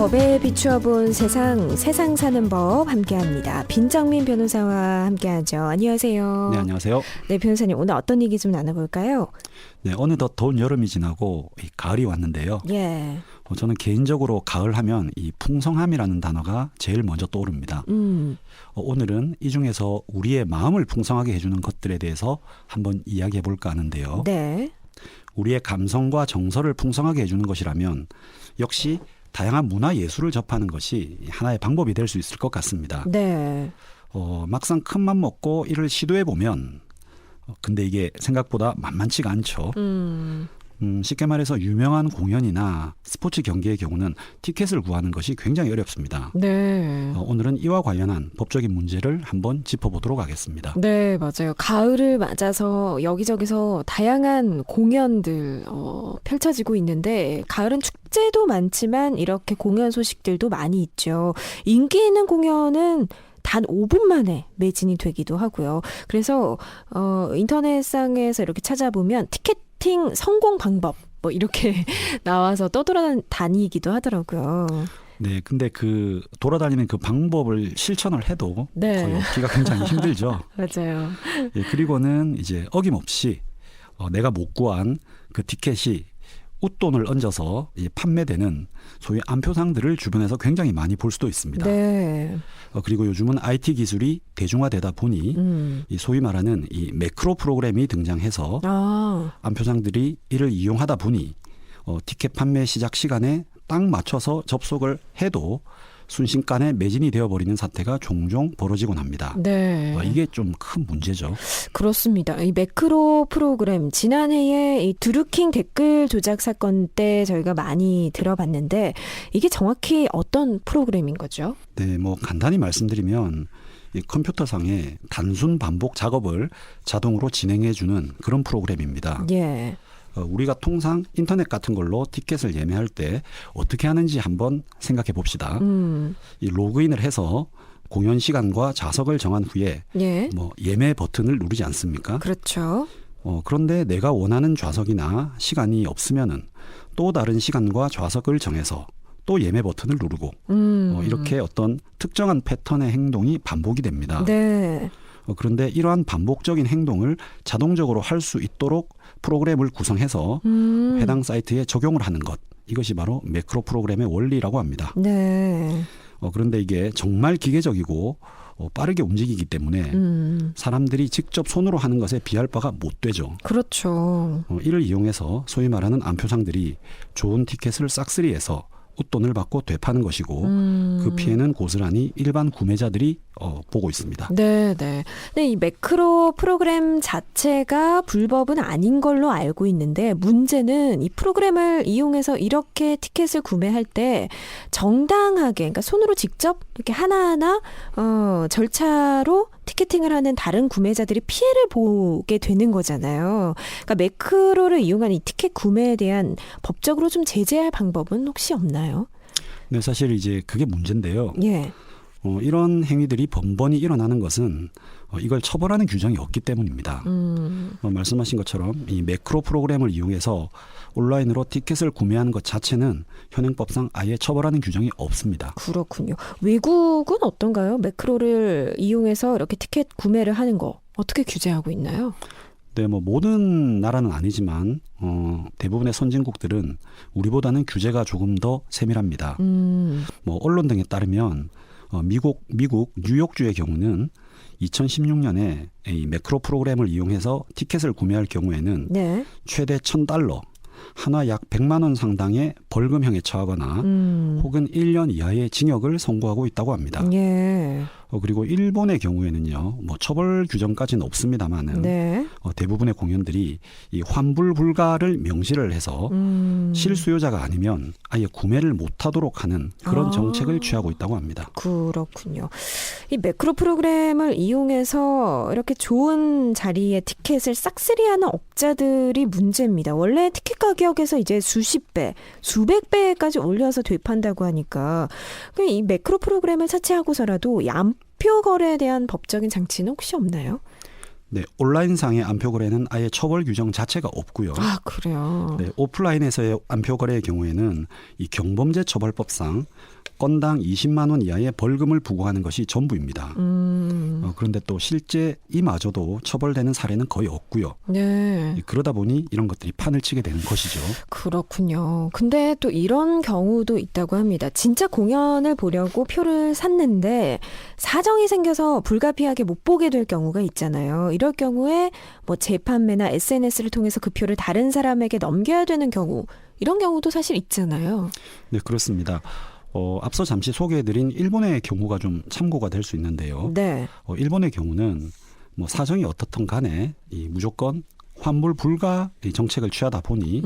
법에 비추어 본 세상 사는 법 함께합니다. 빈정민 변호사와 함께하죠. 안녕하세요. 네, 안녕하세요. 네, 변호사님 오늘 어떤 얘기 좀 나눠볼까요? 네, 어느덧 더운 여름이 지나고 가을이 왔는데요. 예. 저는 개인적으로 가을 하면 이 풍성함이라는 단어가 제일 먼저 떠오릅니다. 오늘은 이 중에서 우리의 마음을 풍성하게 해주는 것들에 대해서 한번 이야기해 볼까 하는데요. 네. 우리의 감성과 정서를 풍성하게 해주는 것이라면 역시 다양한 문화 예술을 접하는 것이 하나의 방법이 될 수 있을 것 같습니다. 네. 막상 큰 맘 먹고 이를 시도해 보면 근데 이게 생각보다 만만치가 않죠. 쉽게 말해서 유명한 공연이나 스포츠 경기의 경우는 티켓을 구하는 것이 굉장히 어렵습니다. 네. 오늘은 이와 관련한 법적인 문제를 한번 짚어보도록 하겠습니다. 네, 맞아요. 가을을 맞아서 여기저기서 다양한 공연들 펼쳐지고 있는데 가을은 축제도 많지만 이렇게 공연 소식들도 많이 있죠. 인기 있는 공연은 단 5분 만에 매진이 되기도 하고요. 그래서 인터넷상에서 이렇게 찾아보면 티켓팅 성공 방법 뭐 이렇게 나와서 떠돌아다니기도 하더라고요. 네, 근데 그 돌아다니는 그 방법을 실천을 해도 네. 거의 얻기가 굉장히 힘들죠. 맞아요. 예, 그리고는 이제 어김없이 내가 못 구한 그 티켓이 웃돈을 얹어서 판매되는 소위 안표상들을 주변에서 굉장히 많이 볼 수도 있습니다. 네. 그리고 요즘은 IT 기술이 대중화되다 보니 이 소위 말하는 이 매크로 프로그램이 등장해서 안표상들이 이를 이용하다 보니 티켓 판매 시작 시간에 딱 맞춰서 접속을 해도 순식간에 매진이 되어버리는 사태가 종종 벌어지곤 합니다. 네. 이게 좀 큰 문제죠. 그렇습니다. 이 매크로 프로그램 지난해에 이 드루킹 댓글 조작 사건 때 저희가 많이 들어봤는데 이게 정확히 어떤 프로그램인 거죠? 네, 뭐 간단히 말씀드리면 이 컴퓨터상의 단순 반복 작업을 자동으로 진행해주는 그런 프로그램입니다. 예. 우리가 통상 인터넷 같은 걸로 티켓을 예매할 때 어떻게 하는지 한번 생각해 봅시다. 이 로그인을 해서 공연 시간과 좌석을 정한 후에 예. 뭐 예매 버튼을 누르지 않습니까? 그렇죠. 그런데 내가 원하는 좌석이나 시간이 없으면은 또 다른 시간과 좌석을 정해서 또 예매 버튼을 누르고 이렇게 어떤 특정한 패턴의 행동이 반복이 됩니다. 네. 그런데 이러한 반복적인 행동을 자동적으로 할 수 있도록 프로그램을 구성해서 해당 사이트에 적용을 하는 것. 이것이 바로 매크로 프로그램의 원리라고 합니다. 네. 그런데 이게 정말 기계적이고 빠르게 움직이기 때문에 사람들이 직접 손으로 하는 것에 비할 바가 못 되죠. 그렇죠. 이를 이용해서 소위 말하는 안표상들이 좋은 티켓을 싹쓸이해서 웃돈을 받고 되파는 것이고 그 피해는 고스란히 일반 구매자들이 보고 있습니다. 네, 네. 근데 이 매크로 프로그램 자체가 불법은 아닌 걸로 알고 있는데 문제는 이 프로그램을 이용해서 이렇게 티켓을 구매할 때 정당하게 그러니까 손으로 직접 이렇게 하나하나 절차로 티켓팅을 하는 다른 구매자들이 피해를 보게 되는 거잖아요. 그러니까 매크로를 이용한 이 티켓 구매에 대한 법적으로 좀 제재할 방법은 혹시 없나요? 네, 사실 이제 그게 문제인데요. 예. 이런 행위들이 번번이 일어나는 것은 이걸 처벌하는 규정이 없기 때문입니다. 말씀하신 것처럼 이 매크로 프로그램을 이용해서 온라인으로 티켓을 구매하는 것 자체는 현행법상 아예 처벌하는 규정이 없습니다. 그렇군요. 외국은 어떤가요? 매크로를 이용해서 이렇게 티켓 구매를 하는 거 어떻게 규제하고 있나요? 네, 뭐 모든 나라는 아니지만 대부분의 선진국들은 우리보다는 규제가 조금 더 세밀합니다. 뭐 언론 등에 따르면 미국 뉴욕주의 경우는 2016년에 이 매크로 프로그램을 이용해서 티켓을 구매할 경우에는 네. 최대 $1,000, 하나 약 100만 원 상당의 벌금형에 처하거나 혹은 1년 이하의 징역을 선고하고 있다고 합니다. 예. 그리고 일본의 경우에는요, 뭐 처벌 규정까지는 없습니다만은 네. 대부분의 공연들이 이 환불 불가를 명시를 해서 실수요자가 아니면 아예 구매를 못하도록 하는 그런 정책을 취하고 있다고 합니다. 그렇군요. 이 매크로 프로그램을 이용해서 이렇게 좋은 자리에 티켓을 싹쓸이하는 업자들이 문제입니다. 원래 티켓 가격에서 이제 수십 배, 수백 배까지 올려서 되판다고 하니까 이 매크로 프로그램을 차치하고서라도 이 암표 거래에 대한 법적인 장치는 혹시 없나요? 네, 온라인상의 암표 거래는 아예 처벌 규정 자체가 없고요. 아, 그래요? 네, 오프라인에서의 암표 거래의 경우에는 이 경범죄 처벌법상 건당 20만 원 이하의 벌금을 부과하는 것이 전부입니다. 그런데 또 실제 이마저도 처벌되는 사례는 거의 없고요. 네. 그러다 보니 이런 것들이 판을 치게 되는 것이죠. 그렇군요. 근데 또 이런 경우도 있다고 합니다. 진짜 공연을 보려고 표를 샀는데 사정이 생겨서 불가피하게 못 보게 될 경우가 있잖아요. 이럴 경우에 뭐 재판매나 SNS를 통해서 그 표를 다른 사람에게 넘겨야 되는 경우, 이런 경우도 사실 있잖아요. 네, 그렇습니다. 앞서 잠시 소개해드린 일본의 경우가 좀 참고가 될 수 있는데요. 네. 일본의 경우는 뭐 사정이 어떻든 간에 이 무조건 환불 불가 정책을 취하다 보니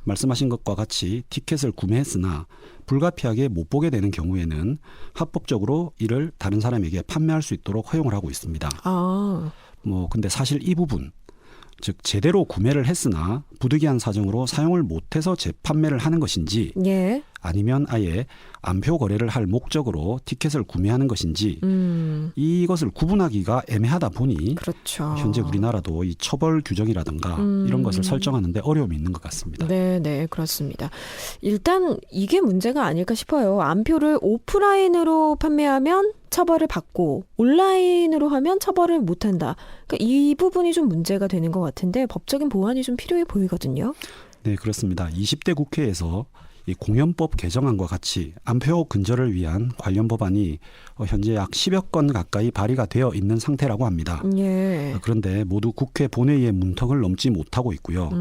말씀하신 것과 같이 티켓을 구매했으나 불가피하게 못 보게 되는 경우에는 합법적으로 이를 다른 사람에게 판매할 수 있도록 허용을 하고 있습니다. 아. 근데 사실 이 부분, 즉 제대로 구매를 했으나 부득이한 사정으로 사용을 못해서 재판매를 하는 것인지, 예. 아니면 아예 암표 거래를 할 목적으로 티켓을 구매하는 것인지 이것을 구분하기가 애매하다 보니 그렇죠. 현재 우리나라도 이 처벌 규정이라든가 이런 것을 설정하는 데 어려움이 있는 것 같습니다. 네, 그렇습니다. 일단 이게 문제가 아닐까 싶어요. 암표를 오프라인으로 판매하면 처벌을 받고 온라인으로 하면 처벌을 못한다. 그러니까 이 부분이 좀 문제가 되는 것 같은데 법적인 보완이 좀 필요해 보이거든요. 네, 그렇습니다. 20대 국회에서 이 공연법 개정안과 같이 암표 근절을 위한 관련 법안이 현재 약 10여 건 가까이 발의가 되어 있는 상태라고 합니다. 예. 그런데 모두 국회 본회의의 문턱을 넘지 못하고 있고요.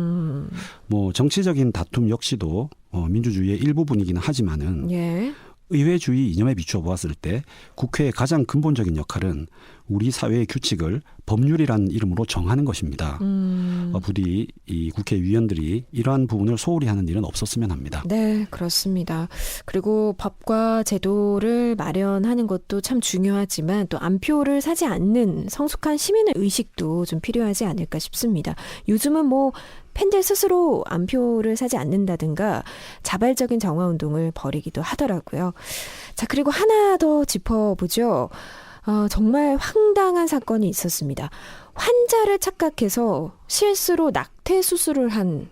뭐 정치적인 다툼 역시도 민주주의의 일부분이기는 하지만은 예. 의회주의 이념에 비추어 보았을 때 국회의 가장 근본적인 역할은 우리 사회의 규칙을 법률이라는 이름으로 정하는 것입니다. 부디 이 국회의원들이 이러한 부분을 소홀히 하는 일은 없었으면 합니다. 네, 그렇습니다. 그리고 법과 제도를 마련하는 것도 참 중요하지만 또 암표를 사지 않는 성숙한 시민의 의식도 좀 필요하지 않을까 싶습니다. 요즘은 뭐 팬들 스스로 암표를 사지 않는다든가 자발적인 정화운동을 벌이기도 하더라고요. 자, 그리고 하나 더 짚어보죠. 정말 황당한 사건이 있었습니다. 환자를 착각해서 실수로 낙태 수술을 한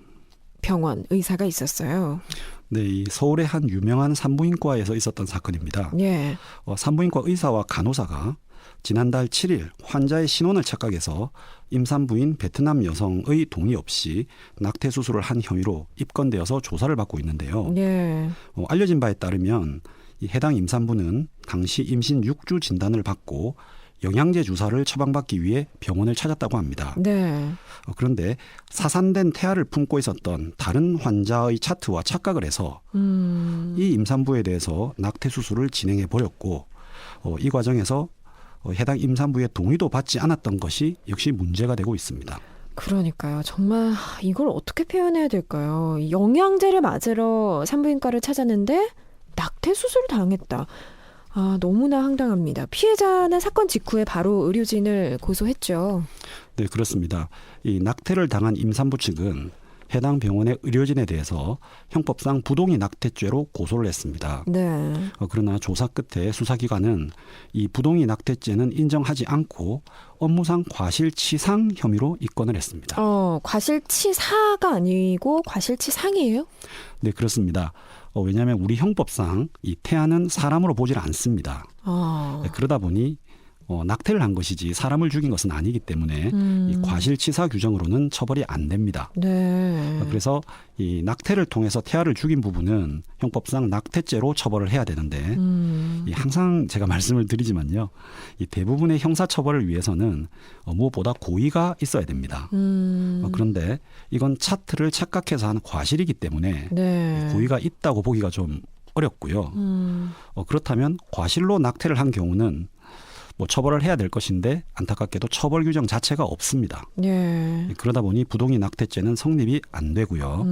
병원 의사가 있었어요. 네, 이 서울의 한 유명한 산부인과에서 있었던 사건입니다. 예. 산부인과 의사와 간호사가 지난달 7일 환자의 신원을 착각해서 임산부인 베트남 여성의 동의 없이 낙태 수술을 한 혐의로 입건되어서 조사를 받고 있는데요. 예. 알려진 바에 따르면 이 해당 임산부는 당시 임신 6주 진단을 받고 영양제 주사를 처방받기 위해 병원을 찾았다고 합니다. 네. 그런데 사산된 태아를 품고 있었던 다른 환자의 차트와 착각을 해서 이 임산부에 대해서 낙태 수술을 진행해 버렸고 이 과정에서 해당 임산부의 동의도 받지 않았던 것이 역시 문제가 되고 있습니다. 그러니까요. 정말 이걸 어떻게 표현해야 될까요? 영양제를 맞으러 산부인과를 찾았는데 낙태 수술을 당했다. 너무나 황당합니다. 피해자는 사건 직후에 바로 의료진을 고소했죠. 네, 그렇습니다. 이 낙태를 당한 임산부 측은 해당 병원의 의료진에 대해서 형법상 부동의 낙태죄로 고소를 했습니다. 네. 그러나 조사 끝에 수사기관은 이 부동의 낙태죄는 인정하지 않고 업무상 과실치상 혐의로 입건을 했습니다. 과실치사가 아니고 과실치상이에요? 네, 그렇습니다. 왜냐하면 우리 형법상 이 태아는 사람으로 보질 않습니다. 네, 그러다 보니 낙태를 한 것이지 사람을 죽인 것은 아니기 때문에 이 과실치사 규정으로는 처벌이 안 됩니다. 네. 그래서 이 낙태를 통해서 태아를 죽인 부분은 형법상 낙태죄로 처벌을 해야 되는데 이 항상 제가 말씀을 드리지만요, 이 대부분의 형사처벌을 위해서는 무엇보다 고의가 있어야 됩니다. 그런데 이건 차트를 착각해서 한 과실이기 때문에 네. 고의가 있다고 보기가 좀 어렵고요. 그렇다면 과실로 낙태를 한 경우는 뭐 처벌을 해야 될 것인데 안타깝게도 처벌 규정 자체가 없습니다. 예. 그러다 보니 부동의 낙태죄는 성립이 안 되고요.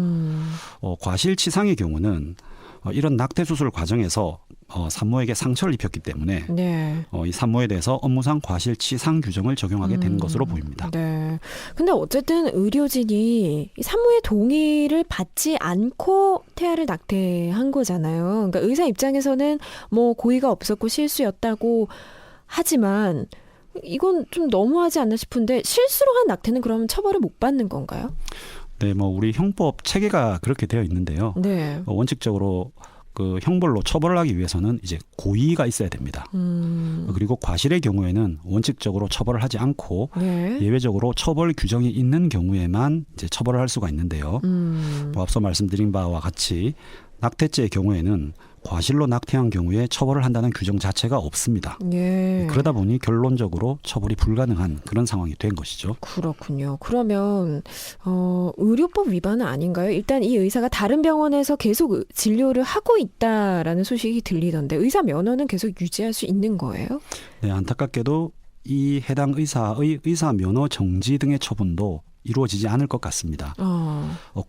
과실치상의 경우는 이런 낙태 수술 과정에서 산모에게 상처를 입혔기 때문에 네. 이 산모에 대해서 업무상 과실치상 규정을 적용하게 되는 것으로 보입니다. 네. 근데 어쨌든 의료진이 산모의 동의를 받지 않고 태아를 낙태한 거잖아요. 그러니까 의사 입장에서는 뭐 고의가 없었고 실수였다고 하지만 이건 좀 너무하지 않나 싶은데 실수로 한 낙태는 그러면 처벌을 못 받는 건가요? 네, 뭐 우리 형법 체계가 그렇게 되어 있는데요. 네. 원칙적으로 그 형벌로 처벌을 하기 위해서는 이제 고의가 있어야 됩니다. 그리고 과실의 경우에는 원칙적으로 처벌을 하지 않고 네. 예외적으로 처벌 규정이 있는 경우에만 이제 처벌을 할 수가 있는데요. 뭐 앞서 말씀드린 바와 같이 낙태죄의 경우에는 과실로 낙태한 경우에 처벌을 한다는 규정 자체가 없습니다. 예. 그러다 보니 결론적으로 처벌이 불가능한 그런 상황이 된 것이죠. 그렇군요. 그러면 의료법 위반은 아닌가요? 일단 이 의사가 다른 병원에서 계속 진료를 하고 있다라는 소식이 들리던데 의사 면허는 계속 유지할 수 있는 거예요? 네, 안타깝게도 이 해당 의사의 의사 면허 정지 등의 처분도 이루어지지 않을 것 같습니다.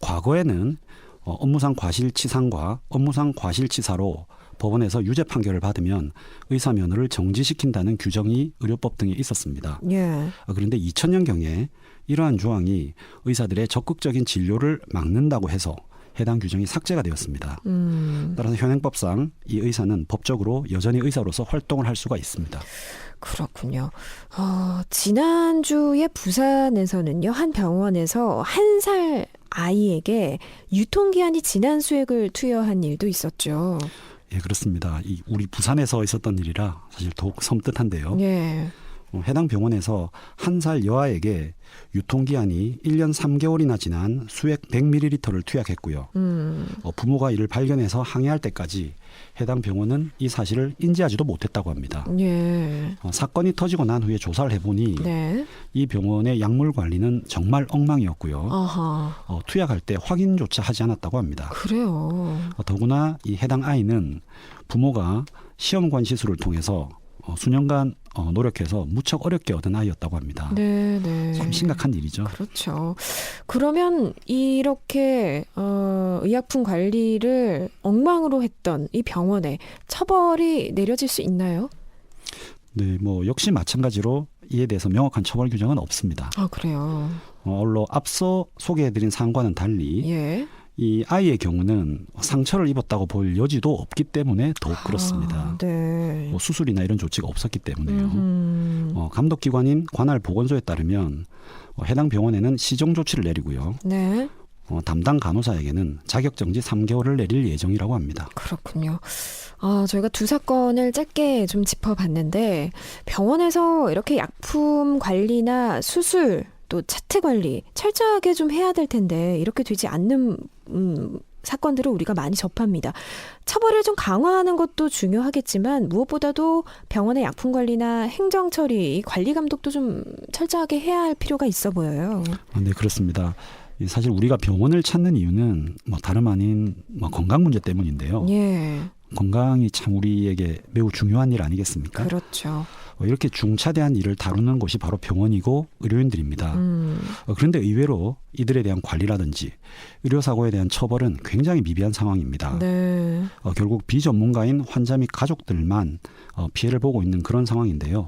과거에는 업무상 과실치상과 업무상 과실치사로 법원에서 유죄 판결을 받으면 의사 면허를 정지시킨다는 규정이 의료법 등에 있었습니다. 예. 그런데 2000년경에 이러한 조항이 의사들의 적극적인 진료를 막는다고 해서 해당 규정이 삭제가 되었습니다. 따라서 현행법상 이 의사는 법적으로 여전히 의사로서 활동을 할 수가 있습니다. 그렇군요. 지난주에 부산에서는요, 한 병원에서 1살 아이에게 유통기한이 지난 수액을 투여한 일도 있었죠. 예, 그렇습니다. 우리 부산에서 있었던 일이라 사실 더욱 섬뜩한데요. 예. 해당 병원에서 1살 여아에게 유통기한이 1년 3개월이나 지난 수액 100ml를 투약했고요. 부모가 이를 발견해서 항의할 때까지 해당 병원은 이 사실을 인지하지도 못했다고 합니다. 예. 사건이 터지고 난 후에 조사를 해보니 네. 이 병원의 약물 관리는 정말 엉망이었고요. 아하. 투약할 때 확인조차 하지 않았다고 합니다. 그래요. 더구나 이 해당 아이는 부모가 시험관 시술을 통해서 수년간 노력해서 무척 어렵게 얻은 아이였다고 합니다. 네, 네. 참 심각한 일이죠. 그렇죠. 그러면 이렇게 의약품 관리를 엉망으로 했던 이 병원에 처벌이 내려질 수 있나요? 네, 뭐 역시 마찬가지로 이에 대해서 명확한 처벌 규정은 없습니다. 아, 그래요. 앞서 소개해드린 사안과는 달리 예. 이 아이의 경우는 상처를 입었다고 볼 여지도 없기 때문에 더욱 그렇습니다. 네. 뭐 수술이나 이런 조치가 없었기 때문에요. 감독기관인 관할 보건소에 따르면 해당 병원에는 시정 조치를 내리고요. 네. 담당 간호사에게는 자격정지 3개월을 내릴 예정이라고 합니다. 그렇군요. 저희가 두 사건을 짧게 좀 짚어봤는데 병원에서 이렇게 약품 관리나 수술 또 차트 관리 철저하게 좀 해야 될 텐데 이렇게 되지 않는 사건들을 우리가 많이 접합니다. 처벌을 좀 강화하는 것도 중요하겠지만 무엇보다도 병원의 약품 관리나 행정 처리, 관리 감독도 좀 철저하게 해야 할 필요가 있어 보여요. 네, 그렇습니다. 사실 우리가 병원을 찾는 이유는 뭐 다름 아닌 건강 문제 때문인데요. 예. 건강이 참 우리에게 매우 중요한 일 아니겠습니까? 그렇죠. 이렇게 중차대한 일을 다루는 곳이 바로 병원이고 의료인들입니다. 그런데 의외로 이들에 대한 관리라든지 의료사고에 대한 처벌은 굉장히 미비한 상황입니다. 네. 결국 비전문가인 환자 및 가족들만 피해를 보고 있는 그런 상황인데요.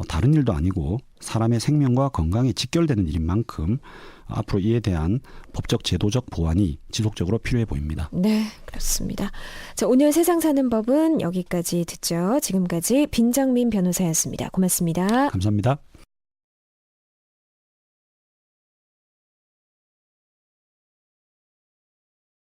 다른 일도 아니고 사람의 생명과 건강에 직결되는 일인 만큼 앞으로 이에 대한 법적 제도적 보완이 지속적으로 필요해 보입니다. 네, 그렇습니다. 자, 오늘 세상 사는 법은 여기까지 듣죠. 지금까지 빈정민 변호사였습니다. 고맙습니다. 감사합니다.